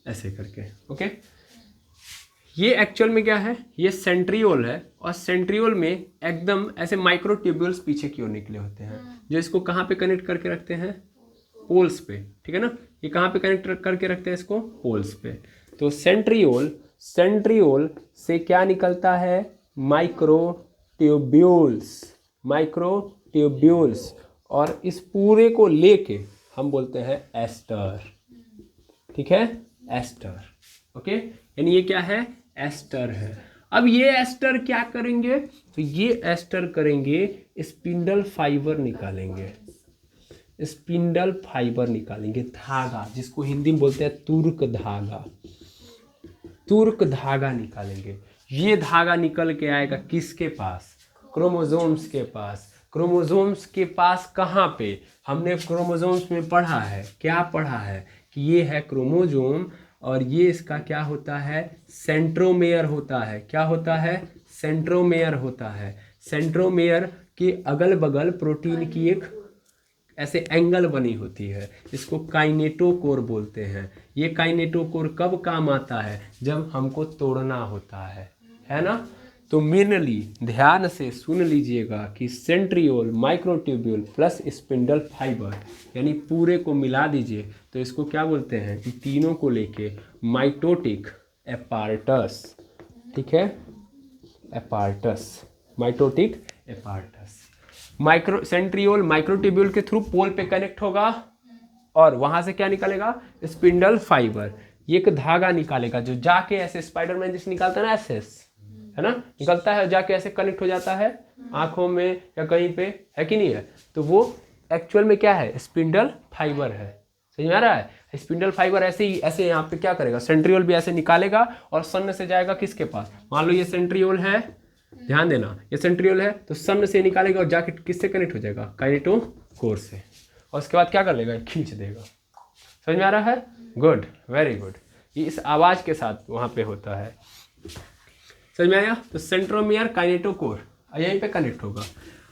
ऐसे करके, ओके। ये एक्चुअल में क्या है, ये सेंट्रियोल है, और सेंट्रियोल में एकदम ऐसे माइक्रो ट्यूब्यूल्स पीछे की ओर निकले होते हैं, जो इसको कहाँ पे कनेक्ट करके रखते हैं, पोल्स पे, ठीक है ना। ये कहाँ पे कनेक्ट करके रखते हैं इसको, पोल्स पे। तो सेंट्रियोल से क्या निकलता है, माइक्रोट्यूब्यूल्स, और इस पूरे को लेके हम बोलते हैं एस्टर, ठीक है, एस्टर, ओके। यानी ये क्या है, एस्टर है। अब ये एस्टर क्या करेंगे, तो ये एस्टर करेंगे स्पिंडल फाइबर निकालेंगे, स्पिंडल फाइबर निकालेंगे, धागा, जिसको हिंदी में बोलते हैं तुर्क धागा निकालेंगे। ये धागा निकल के आएगा किसके पास, क्रोमोसोम्स के पास। क्रोमोसोम्स के पास कहाँ पे, हमने क्रोमोसोम्स में पढ़ा है, क्या पढ़ा है कि ये है क्रोमोसोम, और ये इसका क्या होता है, सेंट्रोमेयर होता है। क्या होता है, सेंट्रोमेयर होता है। सेंट्रोमेयर के अगल बगल प्रोटीन की एक ऐसे एंगल बनी होती है, इसको काइनेटोकोर बोलते हैं। ये काइनेटोकोर कब काम आता है, जब हमको तोड़ना होता है ना। तो मेनली ध्यान से सुन लीजिएगा कि centriole, microtubule plus spindle fibre, यानी पूरे को मिला दीजिए तो इसको क्या बोलते हैं, कि तीनों को लेके माइटोटिक एपार्टस, ठीक है, apparatus, mitotic apparatus. Centriole microtubule के थ्रू पोल पे कनेक्ट होगा और वहां से क्या निकलेगा, स्पिंडल फाइबर। ये एक धागा निकालेगा जो जाके ऐसे स्पाइडरमैन जिसे निकालता है ना, एसएस, है ना, निकलता है जाके ऐसे कनेक्ट हो जाता है आंखों में या कहीं पे, है कि नहीं है। तो वो एक्चुअल में क्या है, स्पिंडल फाइबर है। समझ में आ रहा है, स्पिंडल फाइबर ऐसे ही ऐसे यहाँ पे क्या करेगा, सेंट्रियोल भी ऐसे निकालेगा और सन से जाएगा किसके पास, मान लो ये सेंट्रियोल है, ध्यान देना, ये सेंट्रियोल है, तो सन से निकालेगा और जाके किससे कनेक्ट हो जाएगा, काइनेटोकोर से, और उसके बाद क्या कर लेगा, खींच देगा। समझ में आ रहा है, गुड, वेरी गुड। ये इस आवाज के साथ वहां पे होता है, समझ में आया। तो सेंट्रोमियर काइनेटोकोर यहीं पे कनेक्ट होगा।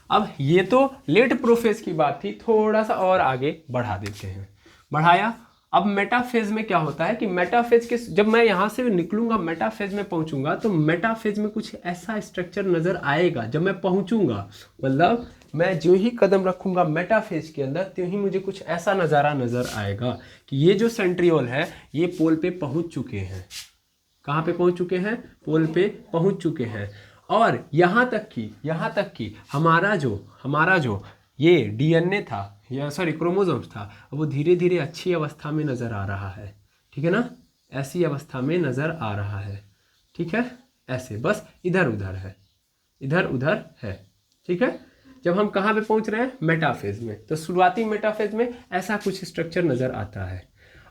अब ये तो लेट प्रोफेज की बात थी, थोड़ा सा और आगे बढ़ा देते हैं, बढ़ाया। अब मेटाफेज में क्या होता है कि मेटाफेज के जब मैं यहाँ से निकलूंगा मेटाफेज में पहुंचूंगा, तो मेटाफेज में कुछ ऐसा स्ट्रक्चर नजर आएगा जब मैं पहुंचूंगा, मतलब मैं जो ही कदम रखूंगा मेटाफेज के अंदर, त्यों ही मुझे कुछ ऐसा नज़ारा नजर आएगा कि ये जो सेंट्रियोल है ये पोल पे पहुंच चुके हैं। कहाँ पे पहुंच चुके हैं, पोल पे पहुंच चुके हैं। और यहाँ तक कि हमारा जो ये डीएनए था, या सॉरी क्रोमोसोम्स था, वो धीरे धीरे अच्छी अवस्था में नज़र आ रहा है, ठीक है ना, ऐसी अवस्था में नज़र आ रहा है, ठीक है, ऐसे बस इधर उधर है, ठीक है। जब हम कहाँ पे पहुँच रहे हैं, मेटाफेज में, तो शुरुआती मेटाफेज में ऐसा कुछ स्ट्रक्चर नज़र आता है।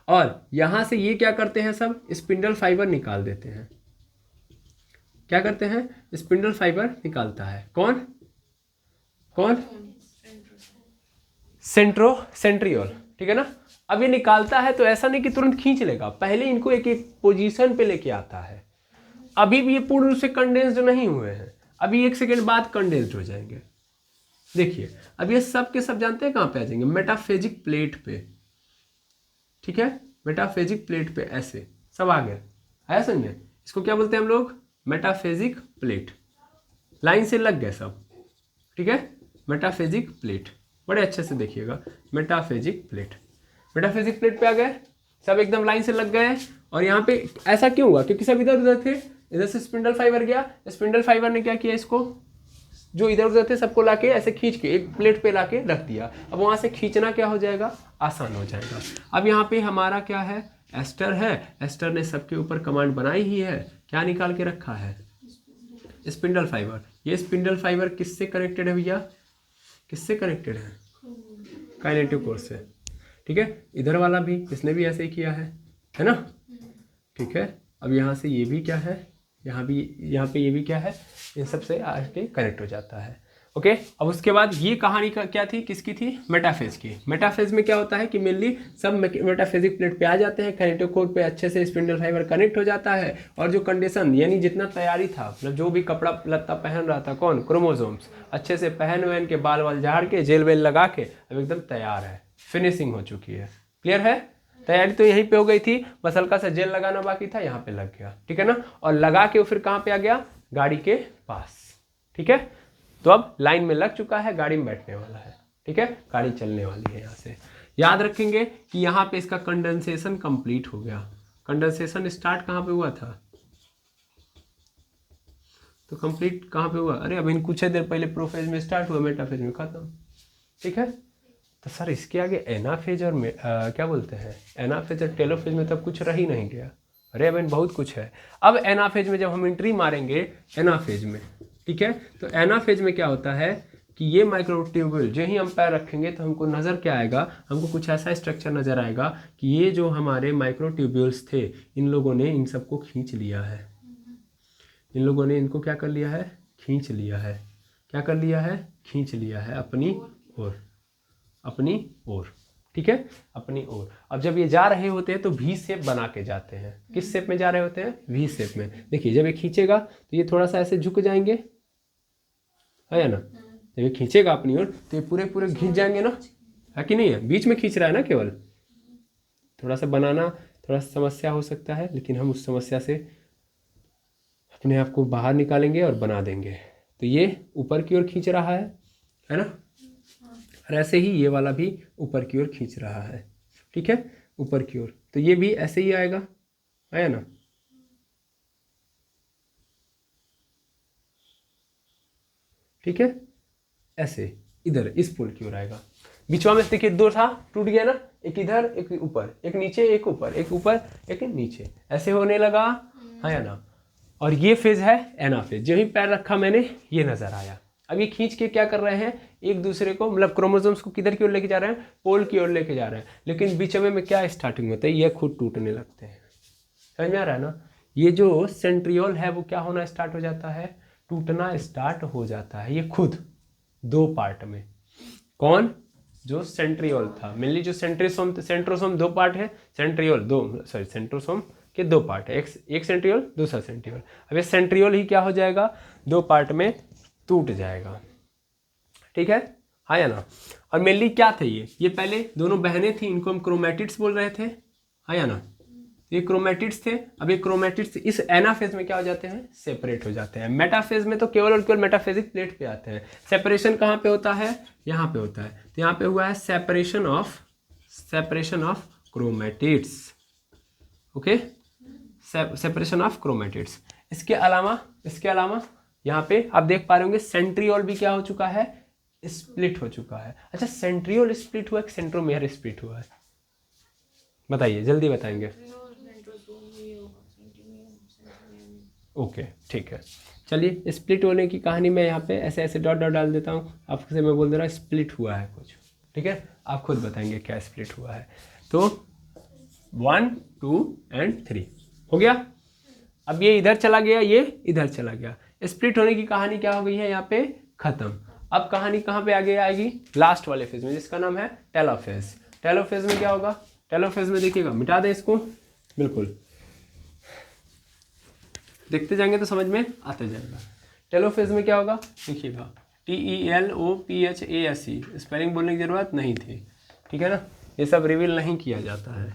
और यहाँ से ये क्या करते हैं, सब स्पिंडल फाइबर निकाल देते हैं। क्या करते हैं, स्पिंडल फाइबर निकालता है कौन, सेंट्रियोल, ठीक है ना। अब ये निकालता है तो ऐसा नहीं कि तुरंत खींच लेगा, पहले इनको एक एक पोजीशन पे लेके आता है। अभी भी ये पूर्ण रूप से कंडेंस्ड नहीं हुए हैं, अभी 1 सेकेंड बाद कंडेंस्ड हो जाएंगे। देखिए अब ये सब के सब जानते हैं कहाँ पे आ जाएंगे, मेटाफेजिक प्लेट पे, ठीक है, मेटाफेजिक प्लेट पे ऐसे सब आ गए, आया समझ में। इसको क्या बोलते हैं हम लोग, मेटाफेजिक प्लेट, लाइन से लग गए सब, ठीक है, मेटाफेजिक प्लेट, बड़े अच्छे से देखिएगा, मेटाफेजिक प्लेट पे आ गए सब, एकदम लाइन से लग गए। और यहाँ पे ऐसा क्यों हुआ, क्योंकि सब इधर उधर थे, इधर से स्पिंडल फाइबर गया, स्पिंडल फाइबर ने क्या किया, इसको जो इधर उधर थे सबको लाके ऐसे खींच के एक प्लेट पे लाके रख दिया। अब वहाँ से खींचना क्या हो जाएगा, आसान हो जाएगा। अब यहाँ पे हमारा क्या है, एस्टर है, एस्टर ने सबके ऊपर कमांड बनाई ही है, क्या निकाल के रखा है, स्पिंडल फाइबर। ये स्पिंडल फाइबर किससे कनेक्टेड है भैया, किससे कनेक्टेड है, काइनेटोकोर से, ठीक है। इधर वाला भी इसने भी ऐसे ही किया है ना, ठीक है। अब यहाँ से ये भी क्या है, यहाँ पे ये भी क्या है, इन सब से आके कनेक्ट हो जाता है, ओके। अब उसके बाद ये कहानी क्या थी, किसकी थी, मेटाफेज की। मेटाफेज में क्या होता है कि मेनली सब मेटाफेजिक प्लेट पे आ जाते हैं, काइनेटोकोर पे अच्छे से स्पिंडल फाइबर कनेक्ट हो जाता है, और जो कंडीशन यानी जितना तैयारी था, मतलब जो भी कपड़ा लत्ता पहन रहा था कौन, क्रोमोसोम्स, अच्छे से पहन के बाल वाल झाड़ के जेल वेल लगा के अब एकदम तैयार है, फिनिशिंग हो चुकी है, क्लियर है। तैयारी तो यहीं पे हो गई थी, बस हल्का सा जेल लगाना बाकी था, यहाँ पे लग गया, ठीक है ना। और लगा के फिर कहाँ पे आ गया, गाड़ी के पास, ठीक है। तो अब लाइन में लग चुका है, गाड़ी में बैठने वाला है, ठीक है, गाड़ी चलने वाली है यहाँ से। याद रखेंगे कि यहाँ पे इसका कंडेंसेशन कंप्लीट हो गया। कंडेंसेशन स्टार्ट कहाँ पे हुआ था, तो कंप्लीट कहाँ पे हुआ, अरे अभी कुछ देर पहले प्रोफेज में स्टार्ट हुआ, मेटाफेज में खत्म। ठीक है, तो सर इसके आगे एनाफेज और क्या बोलते हैं, एनाफेज और टेलोफेज में तब कुछ रह ही नहीं गया। अरे अभी बहुत कुछ है। अब एनाफेज में जब हम एंट्री मारेंगे एनाफेज में, ठीक है, तो एनाफेज में क्या होता है कि ये माइक्रोट्यूब्यूल जो ही हम पैर रखेंगे तो हमको नज़र क्या आएगा, हमको कुछ ऐसा स्ट्रक्चर नज़र आएगा कि ये जो हमारे माइक्रोट्यूब्यूल्स थे इन लोगों ने इन सबको खींच लिया है। इन लोगों ने इनको क्या कर लिया है, खींच लिया है। क्या कर लिया है, खींच लिया है अपनी ओर, अपनी ओर। ठीक है, अपनी ओर। अब जब ये जा रहे होते हैं तो वी शेप बना के जाते हैं। किस शेप में जा रहे होते हैं, वी शेप में। देखिए जब ये खींचेगा तो ये थोड़ा सा ऐसे झुक जाएंगे, है ना, जब ये खींचेगा अपनी ओर तो ये पूरे पूरे खींच जाएंगे ना, है कि नहीं है, बीच में खींच रहा है ना केवल। थोड़ा सा बनाना थोड़ा सा समस्या हो सकता है, लेकिन हम उस समस्या से अपने आप को बाहर निकालेंगे और बना देंगे। तो ये ऊपर की ओर खींच रहा है ना, और ऐसे ही ये वाला भी ऊपर की ओर खींच रहा है। ठीक है, ऊपर की ओर, तो ये भी ऐसे ही आएगा, है ना। ठीक है, ऐसे इधर इस पोल की ओर आएगा। बीचवा में देखिए दो था, टूट गया ना, एक इधर एक ऊपर, एक नीचे, एक ऊपर, एक ऊपर एक नीचे, ऐसे होने लगा, है ना। और ये फेज है एनाफेज। जो ही पैर रखा मैंने ये नजर आया। अब ये खींच के क्या कर रहे हैं, एक दूसरे को मतलब क्रोमोसोम्स को किधर की ओर लेके जा रहे हैं, पोल की ओर लेके जा रहे हैं। लेकिन बीच में क्या स्टार्टिंग होता है, ये खुद टूटने लगते हैं। समझ में आ रहा है ना, ये जो सेंट्रियोल है वो क्या होना स्टार्ट हो जाता है, टूटना स्टार्ट हो जाता है। ये खुद दो पार्ट में, कौन, जो सेंट्रियोल था, मेनली जो सेंट्रोसोम दो पार्ट है, सेंट्रियोल दो, सॉरी सेंट्रोसोम के दो पार्ट है, एक सेंट्रियोल दूसरा सेंट्रियोल। अब ये सेंट्रियोल ही क्या हो जाएगा, दो पार्ट में टूट जाएगा। ठीक है, हाँ या ना। और मेनली क्या थे ये पहले दोनों बहनें थी, इनको हम क्रोमैटिड्स बोल रहे थे, हाँ या ना। ये क्रोमैटिड्स थे। अब ये क्रोमैटिड्स इस एनाफेज में क्या हो जाते हैं, सेपरेट हो जाते हैं। मेटाफेज में तो केवल और केवल मेटाफेजिक प्लेट पे आते हैं। सेपरेशन कहाँ पे होता है, यहाँ पे होता है। तो यहाँ पे हुआ है separation of chromatids. Okay, separation of chromatids. इसके अलावा यहाँ पे आप देख पा रहे होंगे सेंट्रियोल भी क्या हो चुका है, स्प्लिट हो चुका है। अच्छा, सेंट्रियोल स्प्लिट हुआ है, सेंट्रोमेयर स्प्लिट हुआ है, बताइए, जल्दी बताएंगे। ओके, ठीक है, चलिए स्प्लिट होने की कहानी मैं यहाँ पे ऐसे ऐसे डॉट डॉट डाल देता हूँ, आपसे मैं बोल दे रहा हूँ स्प्लिट हुआ है कुछ। ठीक है, आप खुद बताएंगे क्या स्प्लिट हुआ है। तो 1 2 और 3 हो गया। अब ये इधर चला गया, ये इधर चला गया। स्प्लिट होने की कहानी क्या हो गई है यहाँ पे, खत्म। अब कहानी कहाँ पे आगे आएगी, लास्ट वाले फेज में, जिसका नाम है टेलोफेज। टेलोफेज में क्या होगा, टेलोफेज में देखिएगा, मिटा दें इसको, बिल्कुल देखते जाएंगे तो समझ में आते जाएगा। टेलोफेज में क्या होगा, देखिएगा TELOPHASE, स्पेलिंग बोलने की जरूरत नहीं थी। ठीक है ना, ये सब रिवील नहीं किया जाता है,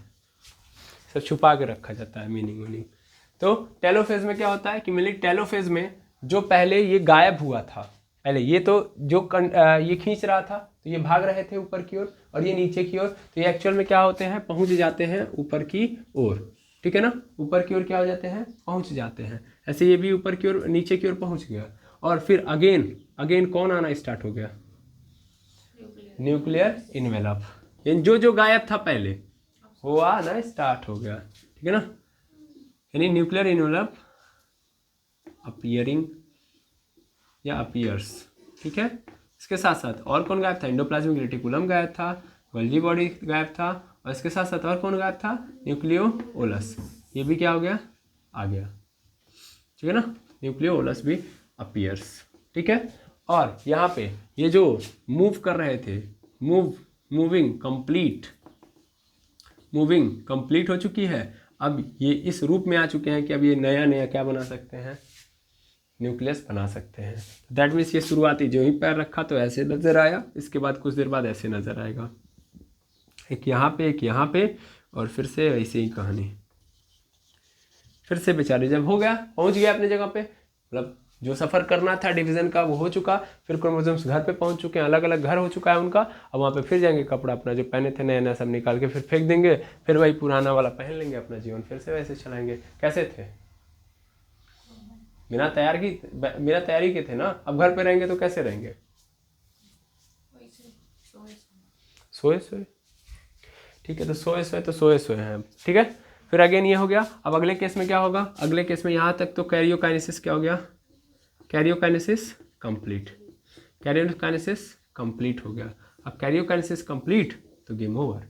सब छुपा के रखा जाता है मीनिंग। तो टेलोफेज में क्या होता है कि मिली टेलोफेज में जो पहले ये गायब हुआ था, पहले ये तो जो ये खींच रहा था तो ये भाग रहे थे ऊपर की ओर और ये नीचे की ओर, तो ये एक्चुअल में क्या होते हैं, पहुंच जाते हैं ऊपर की ओर। ठीक है ना, ऊपर की ओर क्या हो जाते हैं, पहुंच जाते हैं। ऐसे ये भी ऊपर की ओर नीचे की ओर पहुंच गया। और फिर अगेन कौन आना स्टार्ट हो गया, न्यूक्लियर इनवेलप। जो गायब था पहले वो आना स्टार्ट हो गया। ठीक है ना, यानी न्यूक्लियर इनवेलप अपीयरिंग या अपीयर्स। ठीक है, इसके साथ साथ और कौन गायब था, एंडोप्लाज्मिक रेटिकुलम गायब था, गोल्जी बॉडी गायब था, और इसके साथ साथ और कौन गायब था, न्यूक्लियोलस। ये भी क्या हो गया, आ गया। ठीक है ना, न्यूक्लियोलस भी अपीयर्स। ठीक है, और यहाँ पे ये जो मूव कर रहे थे, मूविंग कंप्लीट हो चुकी है। अब ये इस रूप में आ चुके हैं कि अब ये नया क्या बना सकते हैं, न्यूक्लियस बना सकते हैं। दैट मीन्स ये शुरुआती जो ही पैर रखा तो ऐसे नजर आया, इसके बाद कुछ देर बाद ऐसे नजर आएगा, एक यहाँ पे और फिर से ऐसे ही कहानी। फिर से बेचारे जब हो गया, पहुंच गया अपनी जगह पे, मतलब जो सफ़र करना था डिवीज़न का वो हो चुका, फिर क्रोमोसोम्स घर पे पहुंच चुके हैं, अलग अलग घर हो चुका है उनका। अब वहाँ पे फिर जाएंगे, कपड़ा अपना जो पहने थे नया नया सब निकाल के फिर फेंक देंगे, फिर वही पुराना वाला पहन लेंगे, अपना जीवन फिर से वैसे चलाएंगे। कैसे थे? बिना तैयारी के थे ना। अब घर पे रहेंगे तो कैसे रहेंगे? सोए सोए। ठीक है, तो सोए सोए हैं। ठीक है, फिर अगेन ये हो गया। अब अगले केस में क्या होगा? अगले केस में यहाँ तक तो कैरियोकाइनेसिस क्या हो गया? Karyokinesis complete. कैरियोकाइनेसिस कंप्लीट हो गया। अब कैरियोकाइनेसिस कंप्लीट तो गेम ओवर।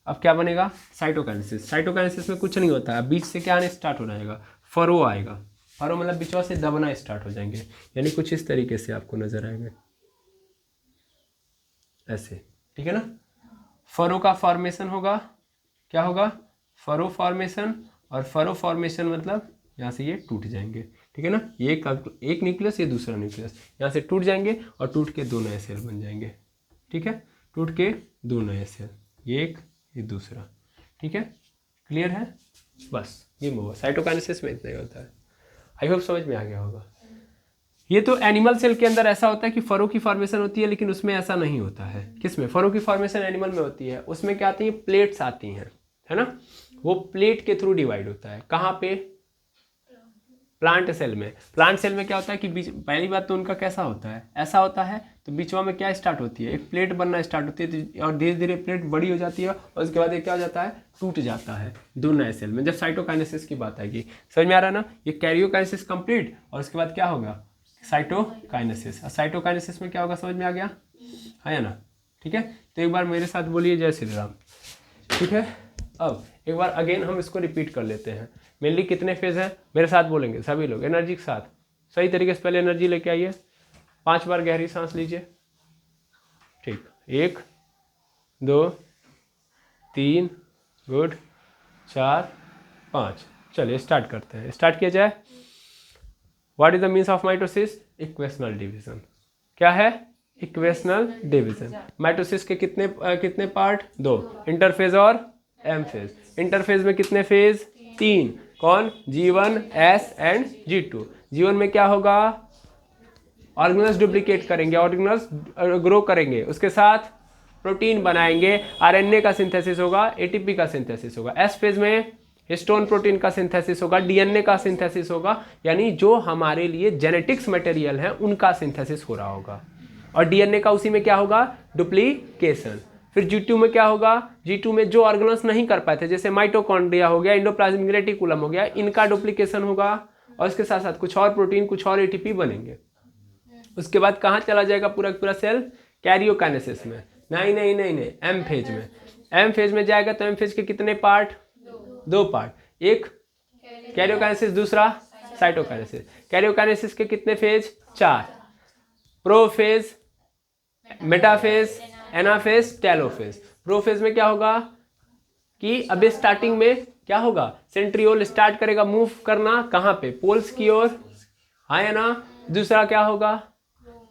अब क्या बनेगा? साइटोकाइनेसिस। साइटोकाइनेसिस में कुछ नहीं होता है, बीच से क्या आने स्टार्ट हो जाएगा? फरो आएगा। फरो मतलब बिचवा से दबना स्टार्ट हो जाएंगे, यानी कुछ इस तरीके से आपको नजर आएंगे ऐसे। ठीक है ना? फरो का फॉर्मेशन होगा, क्या होगा? Furrow formation. और फरो फॉर्मेशन मतलब यहाँ से ये टूट जाएंगे। ठीक है ना? ये एक न्यूक्लियस, ये दूसरा न्यूक्लियस, यहाँ से टूट जाएंगे और टूट के दो नए सेल बन जाएंगे। ठीक है, टूट के दो नए सेल, ये एक ये दूसरा। ठीक है, क्लियर है? बस ये मूव साइटोकाइनेसिस में इतना ही होता है। आई होप समझ में आ गया होगा। ये तो एनिमल सेल के अंदर ऐसा होता है कि फरो की फॉर्मेशन होती है, लेकिन उसमें ऐसा नहीं होता है। किसमें? फरो की फॉर्मेशन एनिमल में होती है। उसमें क्या आती है? प्लेट्स आती हैं, है ना? वो प्लेट के थ्रू डिवाइड होता है। कहाँ पे? प्लांट सेल में। प्लांट सेल में क्या होता है कि बीच, पहली बात तो उनका कैसा होता है? ऐसा होता है, तो बीचवा में क्या स्टार्ट होती है? एक प्लेट बनना स्टार्ट होती है, और धीरे धीरे प्लेट बड़ी हो जाती है, और उसके बाद ये क्या हो जाता है? टूट जाता है दो नए सेल में। जब साइटोकाइनेसिस की बात आएगी, समझ में आ रहा है ना? ये कैरियोकाइनेसिस कंप्लीट, और उसके बाद क्या होगा? साइटोकाइनेसिस। और साइटोकाइनेसिस में क्या होगा? समझ में आ गया है ना? ठीक है, तो एक बार मेरे साथ बोलिए जय श्री राम। ठीक है, अब एक बार अगेन हम इसको रिपीट कर लेते हैं। मेनली कितने फेज हैं? मेरे साथ बोलेंगे सभी लोग, एनर्जी के साथ सही तरीके से। पहले एनर्जी लेके आइए, 5 बार गहरी सांस लीजिए। ठीक, 1 2 3 गुड, 4 5। चलिए स्टार्ट करते हैं, स्टार्ट किया जाए। What is the means of mitosis? Equational division. क्या है? Equational division. माइटोसिस के कितने पार्ट? 2, इंटरफेज और एम फेज। इंटरफेज में कितने फेज? 3। कौन? G1, S and G2। G1 में क्या होगा? ऑर्गेनल्स डुप्लीकेट करेंगे, ऑर्गेनल्स ग्रो करेंगे, उसके साथ प्रोटीन बनाएंगे, आरएनए का सिंथेसिस होगा, एटीपी का सिंथेसिस होगा। एस फेज में हिस्टोन प्रोटीन का सिंथेसिस होगा, डीएनए का सिंथेसिस होगा, यानी जो हमारे लिए जेनेटिक्स मटेरियल है उनका सिंथेसिस हो रहा होगा। और डीएनए का उसी में क्या होगा? डुप्लीकेशन। फिर G2 में क्या होगा? G2 में जो ऑर्गेनल्स नहीं कर पाए थे, जैसे माइटोकॉन्ड्रिया हो गया, एंडोप्लाज्मिक रेटिकुलम हो गया, इनका डुप्लीकेशन होगा, और इसके साथ साथ कुछ और प्रोटीन, कुछ और एटीपी बनेंगे। उसके बाद कहाँ चला जाएगा पूरा पूरा सेल? कैरियोकाइनेसिस में। नहीं, एम फेज में। एम फेज में जाएगा तो एम फेज के कितने पार्ट? 2 पार्ट, एक कैरियोकाइनेसिस, दूसरा साइटोकाइनेसिस। कैरियोकाइनेसिस के कितने phase? 4, prophase, metaphase, anaphase, telophase. Prophase में क्या होगा कि अभी स्टार्टिंग में क्या होगा? सेंट्रियोल स्टार्ट करेगा मूव करना, कहाँ पे? पोल्स की ओर, है ना? दूसरा क्या होगा?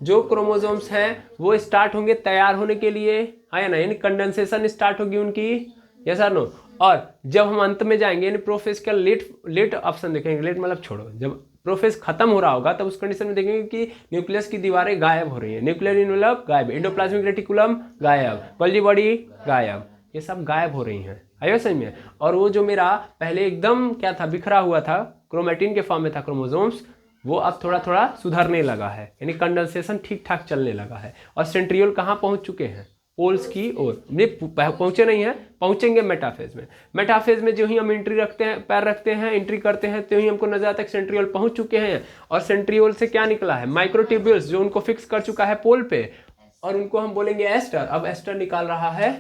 जो क्रोमोसोम्स हैं वो स्टार्ट होंगे तैयार होने के लिए, है ना? यानी कंडेंसेशन स्टार्ट होगी उनकी, यस और नो। और जब हम अंत में जाएंगे, यानी प्रोफेज का लेट ऑप्शन देखेंगे, लेट मतलब छोड़ो, जब प्रोफेज खत्म हो रहा होगा तब उस कंडीशन में देखेंगे कि न्यूक्लियस की दीवारें गायब हो रही हैं। न्यूक्लियर इनवेलप गायब, एंडोप्लाज्मिक रेटिकुलम गायब, गोल्गी बॉडी गायब, ये सब गायब हो रही हैं। आइए समझ में? और वो जो मेरा पहले एकदम क्या था, बिखरा हुआ था, क्रोमेटिन के फॉर्म में था क्रोमोसोम्स, वो अब थोड़ा थोड़ा सुधरने लगा है, यानी कंडेंसेशन ठीक ठाक चलने लगा है। और सेंट्रियोल कहाँ पहुंच चुके हैं? पोल्स की ओर। पहुंचे नहीं है, पहुंचेंगे मेटाफेज में। मेटाफेज में जो ही हम एंट्री रखते हैं, पैर रखते हैं, एंट्री करते हैं, तो ही हमको नजर आता है सेंट्रियोल पहुंच चुके हैं। और सेंट्रियोल से क्या निकला है? माइक्रोट्यूब्यूल्स, जो उनको फिक्स कर चुका है पोल पे, और उनको हम बोलेंगे एस्टर। अब एस्टर निकाल रहा है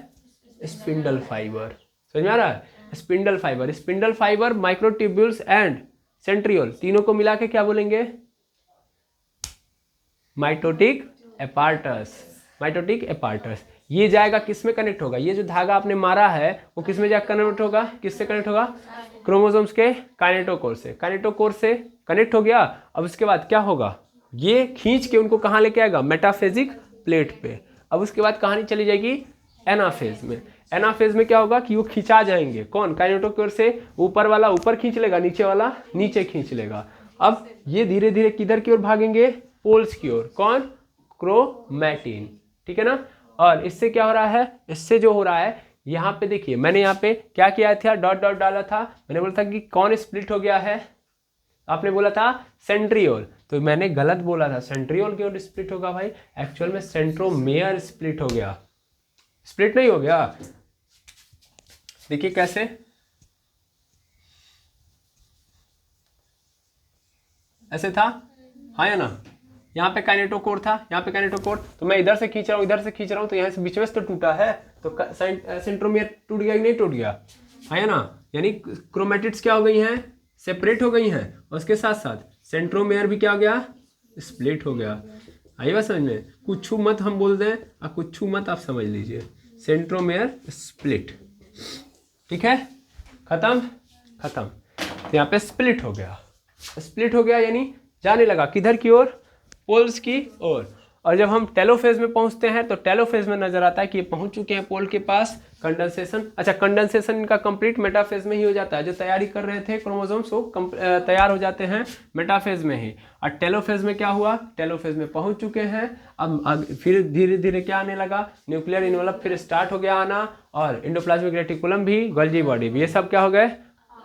स्पिंडल फाइबर। समझ में आ रहा है? Spindle fibre, spindle fibre, microtubules and centriole, तीनों को मिला के क्या बोलेंगे? Mitotic apparatus. Mitotic apparatus. ये जाएगा किस में कनेक्ट होगा? ये जो धागा आपने मारा है वो किस में जाकर कनेक्ट होगा? किससे कनेक्ट होगा? क्रोमोसोम्स के काइनेटोकोर से। काइनेटोकोर से कनेक्ट हो गया। अब उसके बाद क्या होगा? ये खींच के उनको कहाँ लेके आएगा? मेटाफेजिक प्लेट पे। अब उसके बाद कहानी चली जाएगी एनाफेज में। एनाफेज में क्या होगा कि वो खिंचा जाएंगे। कौन? काइनेटोकोर से ऊपर वाला ऊपर खींच लेगा, नीचे वाला नीचे खींच लेगा। अब ये धीरे धीरे किधर की ओर भागेंगे, पोल्स की ओर। कौन, क्रोमैटिन, ठीक है ना। और इससे क्या हो रहा है, इससे जो हो रहा है यहाँ पे देखिए, मैंने यहाँ पे क्या किया था, डॉट डॉट डाला था, मैंने बोला था कि कौन स्प्लिट हो गया है, आपने बोला था सेंट्रियोल, तो मैंने गलत बोला था, सेंट्रियोल की ओर स्प्लिट होगा भाई, एक्चुअल में सेंट्रोमेयर स्प्लिट हो गया, स्प्लिट नहीं हो गया। देखिए कैसे, ऐसे था, हाँ या ना, यहाँ पे काइनेटोकोर था, यहाँ पे काइनेटोकोर, तो मैं इधर से खींच रहा हूँ, इधर से खींच रहा हूँ, तो यहाँ से बीच में से तो टूटा है, तो सेंट्रोमियर टूट गया कि नहीं टूट गया, हाँ या ना। यानी क्रोमेटिड्स क्या हो गई हैं, सेपरेट हो गई हैं, और उसके साथ साथ सेंट्रोमेयर भी क्या हो गया, स्प्लिट हो गया। आइए बात समझ में, कुछ मत हम बोल दें और कुछ मत आप समझ लीजिए, सेंट्रोमेयर स्प्लिट, ठीक है, खत्म खत्म। तो यहाँ पे स्प्लिट हो गया, स्प्लिट हो गया यानी जाने लगा किधर की ओर, पोल्स की ओर। और जब हम टेलोफेज में पहुंचते हैं तो टेलोफेज में नजर आता है कि ये पहुंच चुके हैं पोल के पास, कंडेंसेशन, अच्छा कंडेंसेशन इनका कंप्लीट मेटाफेज में ही हो जाता है, जो तैयारी कर रहे थे क्रोमोसोम्स वो तैयार हो जाते हैं मेटाफेज में ही। और टेलोफेज में क्या हुआ, टेलोफेज में पहुंच चुके हैं, अब फिर धीरे धीरे क्या आने लगा, न्यूक्लियर इन्वेलप फिर स्टार्ट हो गया आना, और इंडोप्लाज्मिक रेटिकुलम भी, गोल्जी बॉडी भी, ये सब क्या हो गए,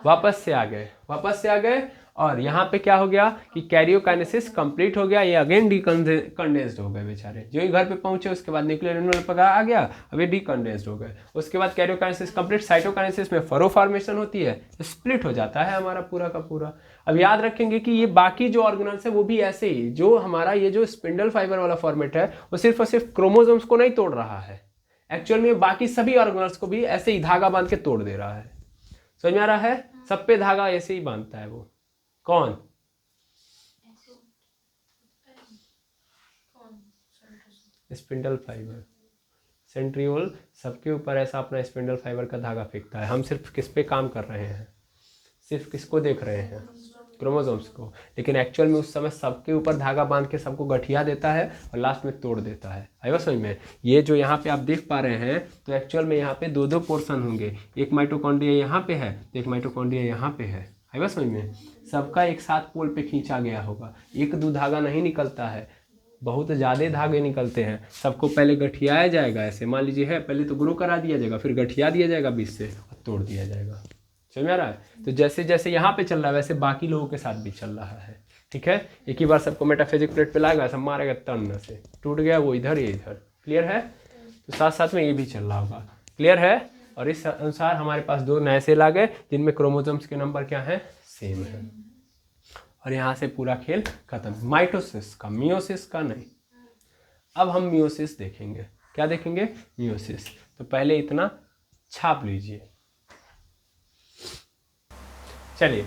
वापस से आ गए, वापस से आ गए। और यहाँ पे क्या हो गया कि कैरियोकाइनेसिस कंप्लीट हो गया, ये अगेन डीकंडेंस्ड हो गए बेचारे, जो ही घर पे पहुंचे उसके बाद न्यूक्लियर इन्वेलप आ गया, अब ये डीकंडेंस्ड हो गए। उसके बाद कैरियोकाइनेसिस कंप्लीट, साइटोकाइनेसिस में फरो फॉर्मेशन होती है, स्प्लिट हो जाता है हमारा पूरा का पूरा। अब याद रखेंगे कि ये बाकी जो ऑर्गेनल्स है वो भी ऐसे ही, जो हमारा ये जो स्पिंडल फाइबर वाला फॉर्मेट है वो सिर्फ और सिर्फ क्रोमोसोम्स को नहीं तोड़ रहा है, एक्चुअल में बाकी सभी ऑर्गेनल्स को भी ऐसे ही धागा बांध के तोड़ दे रहा है। समझ में आ रहा है, सब पे धागा ऐसे ही बांधता है वो, कौन, स्पिंडल फाइबर, सेंट्रियोल सबके ऊपर ऐसा अपना स्पिंडल फाइबर का धागा फेंकता है। हम सिर्फ किस पे काम कर रहे हैं, सिर्फ किसको देख रहे हैं, क्रोमोसोम्स को, लेकिन एक्चुअल में उस समय सबके ऊपर धागा बांध के सबको गठिया देता है और लास्ट में तोड़ देता है। आइए समझ में, ये जो यहाँ पे आप देख पा रहे हैं तो एक्चुअल में यहाँ पे दो दो पोर्शन होंगे, एक माइटोकॉन्ड्रिया यहाँ पे है तो एक माइटोकॉन्ड्रिया यहाँ पे है। आइए समझ में, सबका एक साथ पोल पे खींचा गया होगा, एक दो धागा नहीं निकलता है, बहुत ज़्यादा धागे निकलते हैं। सबको पहले गठियाया जाएगा, ऐसे मान लीजिए है, पहले तो ग्रो करा दिया जाएगा, फिर गठिया दिया जाएगा बीच से और तोड़ दिया जाएगा। समझ में आ रहा है, तो जैसे जैसे यहाँ पे चल रहा है वैसे बाकी लोगों के साथ भी चल रहा है, ठीक है। एक ही बार सबको मेटाफेजिक प्लेट पे लाएगा, सब मारेगा तन से, टूट गया वो इधर ये इधर, क्लियर है। तो साथ साथ में ये भी चल रहा होगा, क्लियर है। और इस अनुसार हमारे पास दो नए सेल आ गए जिनमें क्रोमोसोम्स के नंबर क्या है, सेम है, और यहाँ से पूरा खेल खत्म, माइटोसिस का, मियोसिस का नहीं। अब हम मियोसिस देखेंगे, क्या देखेंगे, मियोसिस। तो पहले इतना छाप लीजिए, चलिए